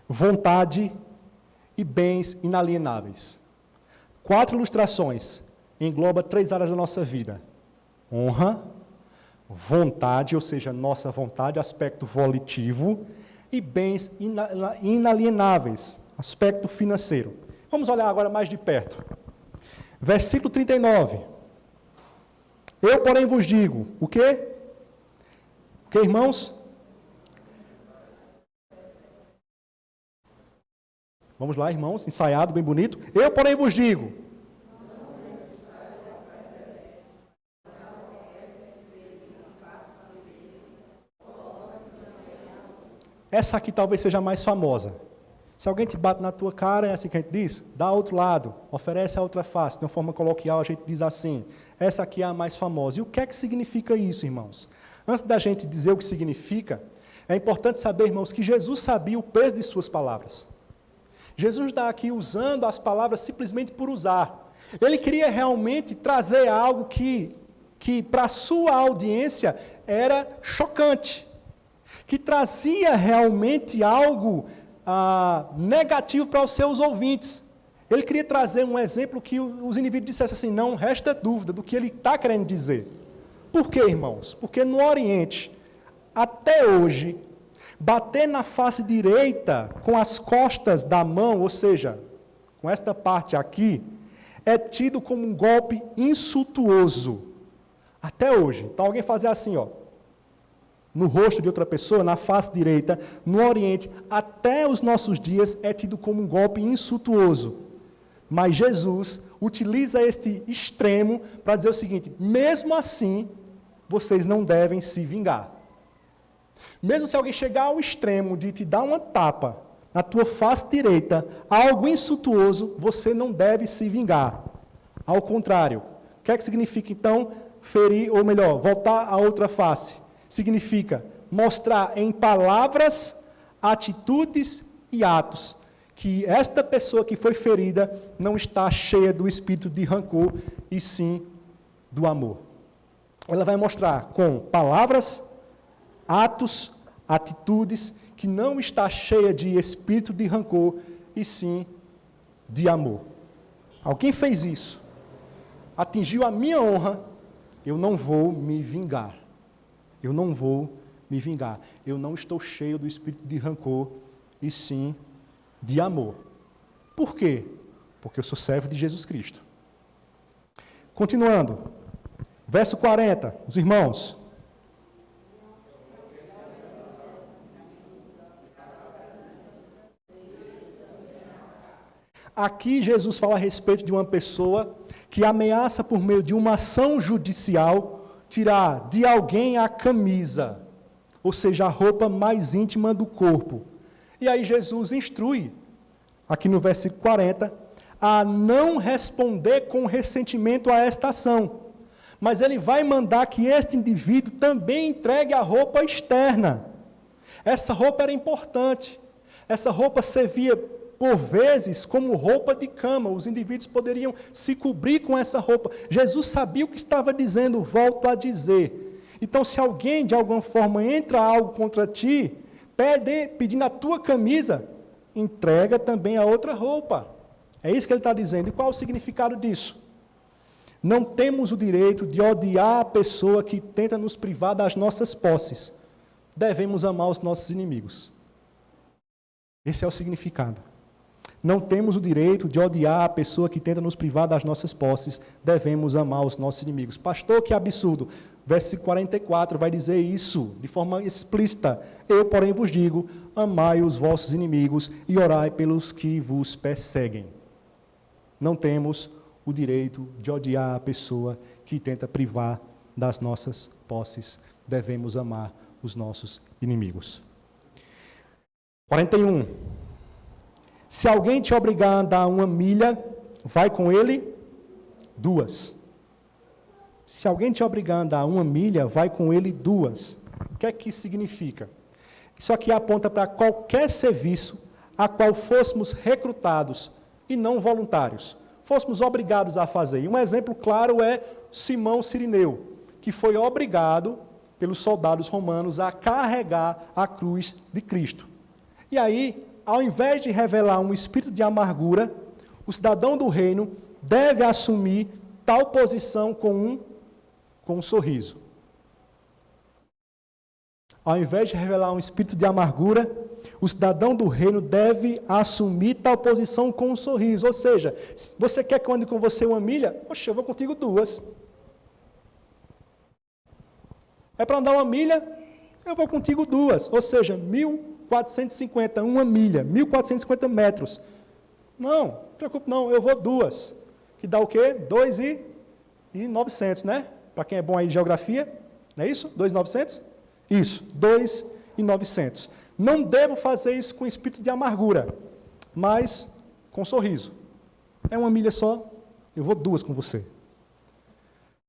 vontade e bens inalienáveis. 4 ilustrações engloba 3 áreas da nossa vida: honra, vontade, ou seja, nossa vontade, aspecto volitivo, e bens inalienáveis, aspecto financeiro. Vamos olhar agora mais de perto. Versículo 39. Eu, porém, vos digo, o quê? O que, irmãos? Vamos lá, irmãos, ensaiado, bem bonito. Eu, porém, vos digo. Essa aqui talvez seja a mais famosa. Se alguém te bate na tua cara, é assim que a gente diz, dá outro lado, oferece a outra face. De uma forma coloquial, a gente diz assim, essa aqui é a mais famosa. E o que é que significa isso, irmãos? Antes da gente dizer o que significa, é importante saber, irmãos, que Jesus sabia o peso de suas palavras. Jesus está aqui usando as palavras simplesmente por usar. Ele queria realmente trazer algo que para a sua audiência era chocante, que trazia realmente algo negativo para os seus ouvintes. Ele queria trazer um exemplo que os indivíduos dissessem assim, não resta dúvida do que ele está querendo dizer. Por quê, irmãos? Porque no Oriente, até hoje, bater na face direita com as costas da mão, ou seja, com esta parte aqui, é tido como um golpe insultuoso. Até hoje. Então alguém fazer assim, ó, no rosto de outra pessoa, na face direita, no Oriente, até os nossos dias, é tido como um golpe insultuoso. Mas Jesus utiliza este extremo para dizer o seguinte, mesmo assim, vocês não devem se vingar. Mesmo se alguém chegar ao extremo de te dar uma tapa na tua face direita, algo insultuoso, você não deve se vingar. Ao contrário. O que é que significa, então, ferir, ou melhor, voltar a outra face? Significa mostrar em palavras, atitudes e atos que esta pessoa que foi ferida não está cheia do espírito de rancor, e sim do amor. Ela vai mostrar com palavras, atos, atitudes, que não está cheia de espírito de rancor, e sim de amor. Alguém fez isso, atingiu a minha honra, eu não vou me vingar. Eu não vou me vingar. Eu não estou cheio do espírito de rancor, e sim de amor. Por quê? Porque eu sou servo de Jesus Cristo. Continuando. Verso 40, os irmãos. Aqui Jesus fala a respeito de uma pessoa que ameaça por meio de uma ação judicial tirar de alguém a camisa, ou seja, a roupa mais íntima do corpo. E aí Jesus instrui, aqui no versículo 40, a não responder com ressentimento a esta ação. Mas ele vai mandar que este indivíduo também entregue a roupa externa. Essa roupa era importante. Essa roupa servia, por vezes, como roupa de cama. Os indivíduos poderiam se cobrir com essa roupa. Jesus sabia o que estava dizendo, volto a dizer. Então, se alguém, de alguma forma, entra algo contra ti, pedindo a tua camisa, entrega também a outra roupa. É isso que ele está dizendo. E qual é o significado disso? Não temos o direito de odiar a pessoa que tenta nos privar das nossas posses. Devemos amar os nossos inimigos. Esse é o significado. Não temos o direito de odiar a pessoa que tenta nos privar das nossas posses. Devemos amar os nossos inimigos. Pastor, que absurdo. Versículo 44 vai dizer isso de forma explícita. Eu, porém, vos digo, amai os vossos inimigos e orai pelos que vos perseguem. Não temos o direito de odiar a pessoa que tenta privar das nossas posses. Devemos amar os nossos inimigos. 41. Se alguém te obrigar a andar 1 milha, vai com ele 2. Se alguém te obrigar a andar 1 milha, vai com ele 2. O que é que isso significa? Isso aqui aponta para qualquer serviço a qual fôssemos recrutados e não voluntários. Fôssemos obrigados a fazer. E um exemplo claro é Simão Cirineu, que foi obrigado pelos soldados romanos a carregar a cruz de Cristo. E aí, ao invés de revelar um espírito de amargura, o cidadão do reino deve assumir tal posição com um sorriso. Ao invés de revelar um espírito de amargura, o cidadão do reino deve assumir tal posição com um sorriso. Ou seja, se você quer que eu ande com você 1 milha? Poxa, eu vou contigo 2. É para andar 1 milha? Eu vou contigo 2. Ou seja, 1.450, 1 milha, 1.450 metros. Não, não se preocupe não, eu vou 2. Que dá o quê? 2.900, né? Para quem é bom aí de geografia, não é isso? 2.900? Isso, 2.900. Não devo fazer isso com espírito de amargura, mas com sorriso. É uma milha só, eu vou 2 com você.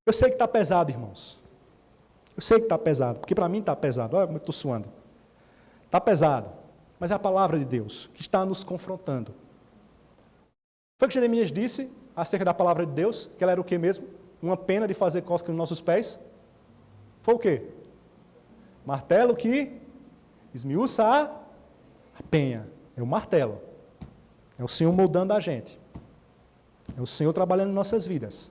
Eu sei que está pesado, irmãos. Eu sei que está pesado, porque para mim está pesado. Olha como eu estou suando. Está pesado, mas é a palavra de Deus que está nos confrontando. Foi o que Jeremias disse acerca da palavra de Deus, que ela era o que mesmo? Uma pena de fazer cosca nos nossos pés? Foi o quê? Martelo que esmiuça a penha. É o martelo. É o Senhor moldando a gente. É o Senhor trabalhando em nossas vidas.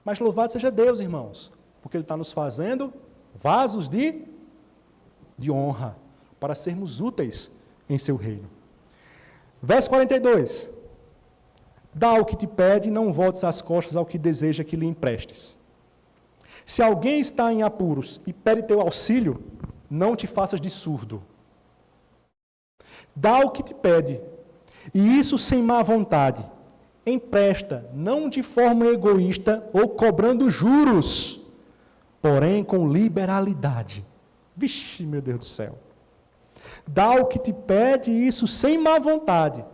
Mas louvado seja Deus, irmãos, porque Ele está nos fazendo vasos de honra, para sermos úteis em seu reino. Verso 42. Dá o que te pede, não voltes as costas ao que deseja que lhe emprestes. Se alguém está em apuros e pede teu auxílio, não te faças de surdo. Dá o que te pede, e isso sem má vontade. Empresta, não de forma egoísta ou cobrando juros, porém com liberalidade. Vixe, meu Deus do céu. Dá o que te pede, e isso sem má vontade.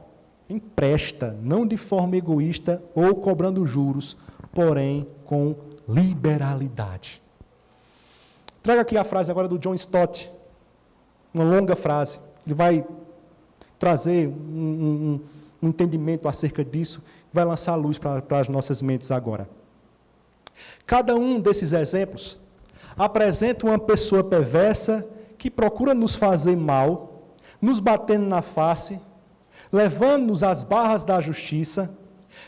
Empresta, não de forma egoísta ou cobrando juros, porém com liberalidade. Traga aqui a frase agora do John Stott, uma longa frase. Ele vai trazer um entendimento acerca disso, vai lançar luz para as nossas mentes agora. Cada um desses exemplos apresenta uma pessoa perversa que procura nos fazer mal, nos batendo na face, levando-nos às barras da justiça,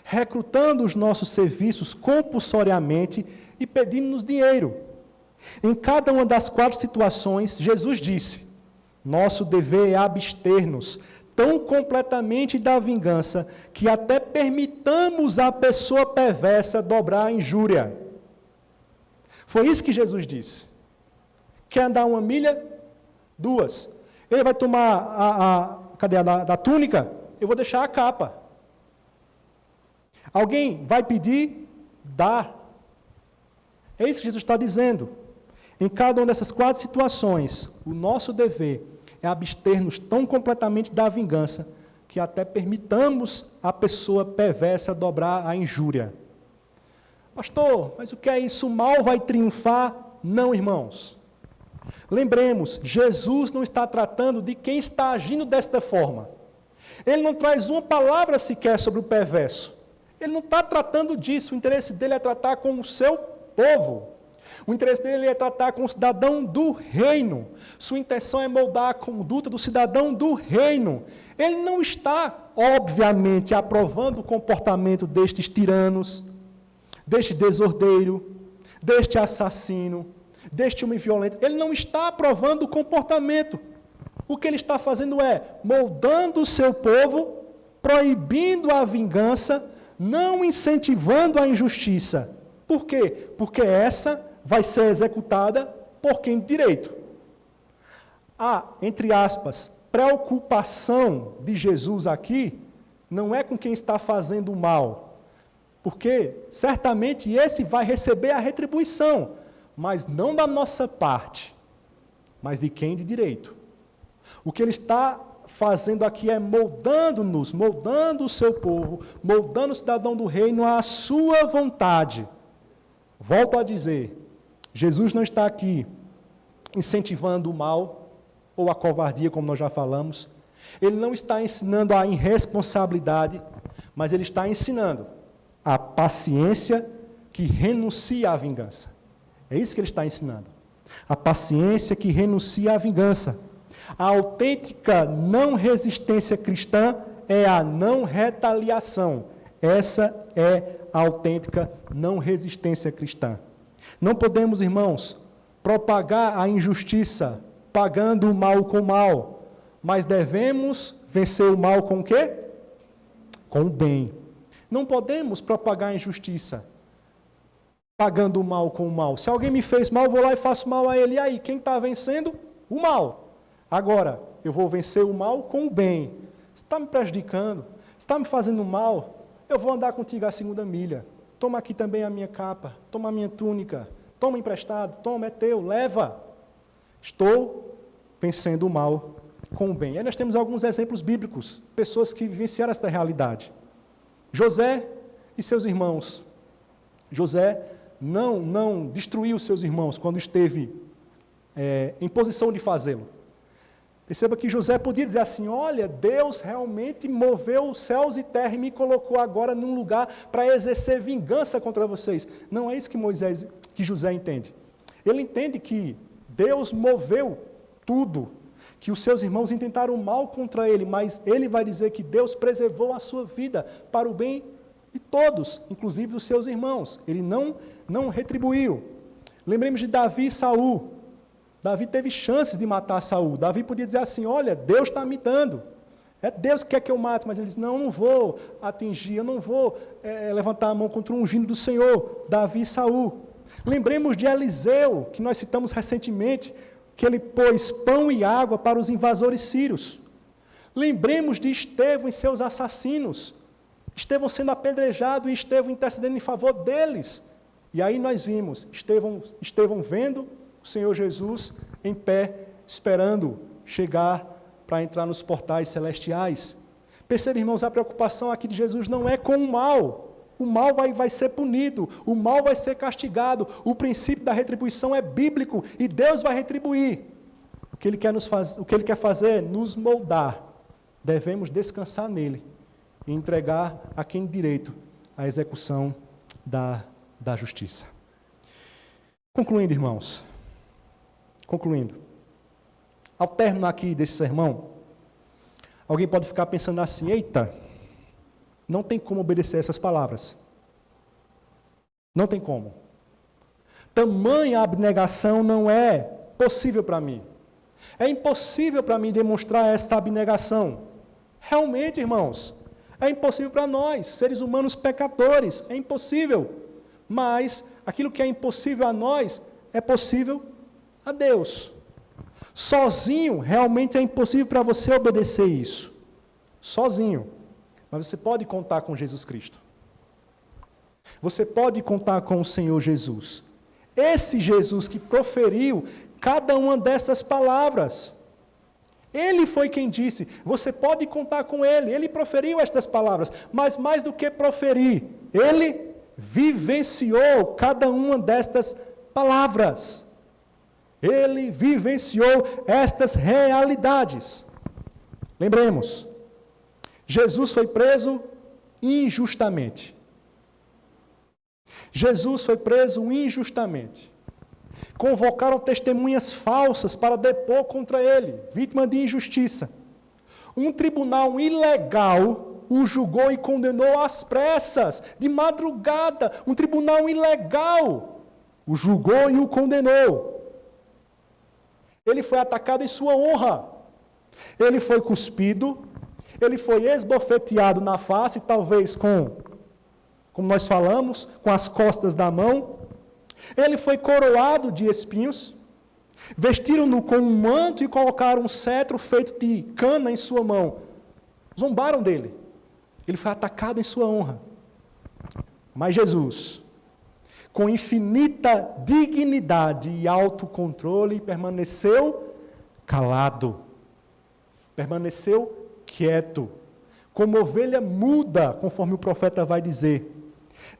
recrutando os nossos serviços compulsoriamente e pedindo-nos dinheiro. Em cada uma das 4 situações, Jesus disse: nosso dever é abster-nos tão completamente da vingança que até permitamos a pessoa perversa dobrar a injúria. Foi isso que Jesus disse. Quer andar 1 milha? 2. Ele vai tomar a cadeia da túnica? Eu vou deixar a capa. Alguém vai pedir? Dá. É isso que Jesus está dizendo. Em cada uma dessas 4 situações, o nosso dever é abster-nos tão completamente da vingança que até permitamos a pessoa perversa dobrar a injúria. Pastor, mas o que é isso? O mal vai triunfar? Não, irmãos. Lembremos, Jesus não está tratando de quem está agindo desta forma. Ele não traz uma palavra sequer sobre o perverso. Ele não está tratando disso. O interesse dele é tratar com o seu povo. O interesse dele é tratar com o cidadão do reino. Sua intenção é moldar a conduta do cidadão do reino. Ele não está, obviamente, aprovando o comportamento destes tiranos, deste desordeiro, deste assassino, deste homem violento. Ele não está aprovando o comportamento. O que ele está fazendo é moldando o seu povo, proibindo a vingança, não incentivando a injustiça. Por quê? Porque essa vai ser executada por quem de direito. A, entre aspas, preocupação de Jesus aqui não é com quem está fazendo o mal, porque certamente esse vai receber a retribuição, mas não da nossa parte, mas de quem de direito. O que ele está fazendo aqui é moldando-nos, moldando o seu povo, moldando o cidadão do reino à sua vontade. Volto a dizer, Jesus não está aqui incentivando o mal ou a covardia, como nós já falamos. Ele não está ensinando a irresponsabilidade, mas ele está ensinando a paciência que renuncia à vingança. É isso que ele está ensinando. A paciência que renuncia à vingança. A autêntica não resistência cristã é a não retaliação. Essa é a autêntica não resistência cristã. Não podemos, irmãos, propagar a injustiça pagando o mal com o mal, mas devemos vencer o mal com o quê? Com o bem. Não podemos propagar a injustiça pagando o mal com o mal. Se alguém me fez mal, eu vou lá e faço mal a ele. E aí, quem está vencendo? O mal. Agora, eu vou vencer o mal com o bem. Você está me prejudicando? Você está me fazendo mal? Eu vou andar contigo a 2ª milha. Toma aqui também a minha capa, toma a minha túnica, toma emprestado, toma, é teu, leva. Estou vencendo o mal com o bem. Aí nós temos alguns exemplos bíblicos, pessoas que vivenciaram esta realidade. José e seus irmãos. José não destruiu seus irmãos quando esteve em posição de fazê-lo. Perceba que José podia dizer assim, olha, Deus realmente moveu os céus e terra e me colocou agora num lugar para exercer vingança contra vocês. Não é isso que José entende. Ele entende que Deus moveu tudo, que os seus irmãos intentaram mal contra ele, mas ele vai dizer que Deus preservou a sua vida para o bem de todos, inclusive dos seus irmãos. Ele não retribuiu. Lembremos de Davi e Saul. Davi teve chances de matar Saul. Davi podia dizer assim, olha, Deus está me dando. É Deus que quer que eu mate, mas ele diz, não, eu não vou atingir, eu não vou levantar a mão contra o ungido do Senhor, Davi e Saul. Lembremos de Eliseu, que nós citamos recentemente, que ele pôs pão e água para os invasores sírios. Lembremos de Estevão e seus assassinos. Estevão sendo apedrejado e Estevão intercedendo em favor deles. E aí nós vimos Estevão vendo o Senhor Jesus em pé, esperando chegar para entrar nos portais celestiais. Perceba, irmãos, a preocupação aqui de Jesus não é com o mal. O mal vai ser punido, o mal vai ser castigado. O princípio da retribuição é bíblico e Deus vai retribuir. O que Ele quer fazer é nos moldar. Devemos descansar nele e entregar a quem direito a execução da justiça. Concluindo, irmãos. Concluindo. Ao término aqui desse sermão, alguém pode ficar pensando assim, eita, não tem como obedecer essas palavras. Não tem como. Tamanha abnegação não é possível para mim. É impossível para mim demonstrar essa abnegação. Realmente, irmãos, é impossível para nós, seres humanos pecadores, é impossível. Mas aquilo que é impossível a nós, é possível a Deus. Sozinho, realmente é impossível para você obedecer isso. Sozinho. Mas você pode contar com Jesus Cristo. Você pode contar com o Senhor Jesus. Esse Jesus que proferiu cada uma dessas palavras. Ele foi quem disse, você pode contar com Ele. Ele proferiu estas palavras. Mas mais do que proferir, Ele vivenciou cada uma destas palavras. Ele vivenciou estas realidades. Lembremos, Jesus foi preso injustamente. Jesus foi preso injustamente. Convocaram testemunhas falsas para depor contra ele, vítima de injustiça. Um tribunal ilegal o julgou e condenou às pressas, de madrugada. Um tribunal ilegal o julgou e o condenou. Ele foi atacado em sua honra. Ele foi cuspido, ele foi esbofeteado na face, talvez como nós falamos, com as costas da mão. Ele foi coroado de espinhos, vestiram-no com um manto e colocaram um cetro feito de cana em sua mão. Zombaram dele. Ele foi atacado em sua honra. Mas Jesus, com infinita dignidade e autocontrole, permaneceu calado, permaneceu quieto, como ovelha muda, conforme o profeta vai dizer.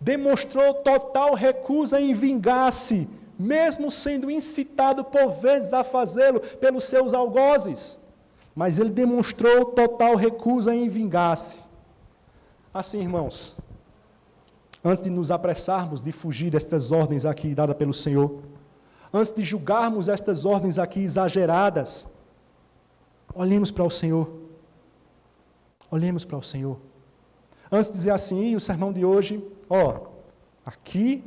Demonstrou total recusa em vingar-se, mesmo sendo incitado por vezes a fazê-lo pelos seus algozes. Mas ele demonstrou total recusa em vingar-se. Assim, irmãos, antes de nos apressarmos de fugir destas ordens aqui dadas pelo Senhor, antes de julgarmos estas ordens aqui exageradas, olhemos para o Senhor. Olhemos para o Senhor. Antes de dizer assim, o sermão de hoje, aqui,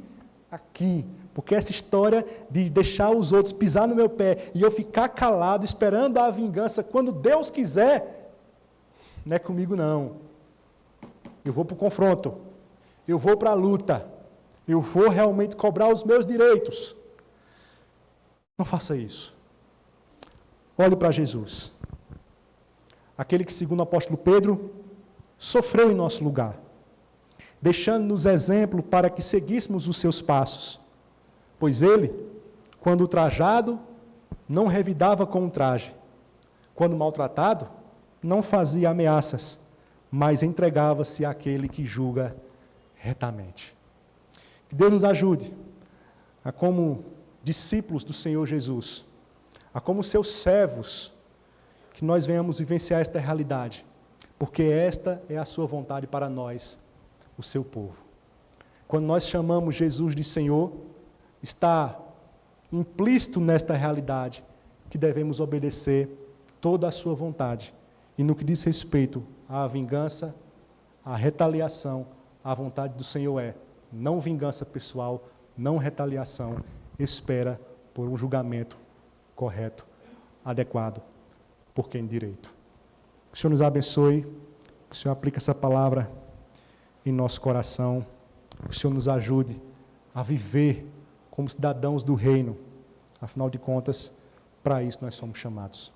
porque essa história de deixar os outros pisar no meu pé e eu ficar calado, esperando a vingança, quando Deus quiser, não é comigo não. Eu vou para o confronto, eu vou para a luta, eu vou realmente cobrar os meus direitos. Não faça isso. Olhe para Jesus. Aquele que, segundo o apóstolo Pedro, sofreu em nosso lugar, deixando-nos exemplo para que seguíssemos os seus passos. Pois ele, quando ultrajado, não revidava com o traje. quando maltratado, não fazia ameaças, mas entregava-se àquele que julga retamente. Que Deus nos ajude a, como discípulos do Senhor Jesus, a como seus servos, que nós venhamos vivenciar esta realidade, porque esta é a sua vontade para nós, o seu povo. Quando nós chamamos Jesus de Senhor, está implícito nesta realidade que devemos obedecer toda a sua vontade. E no que diz respeito à vingança, à retaliação, a vontade do Senhor é não vingança pessoal, não retaliação, espera por um julgamento correto, adequado, por quem direito. Que o Senhor nos abençoe, que o Senhor aplique essa palavra em nosso coração, que o Senhor nos ajude a viver como cidadãos do reino. Afinal de contas, para isso nós somos chamados.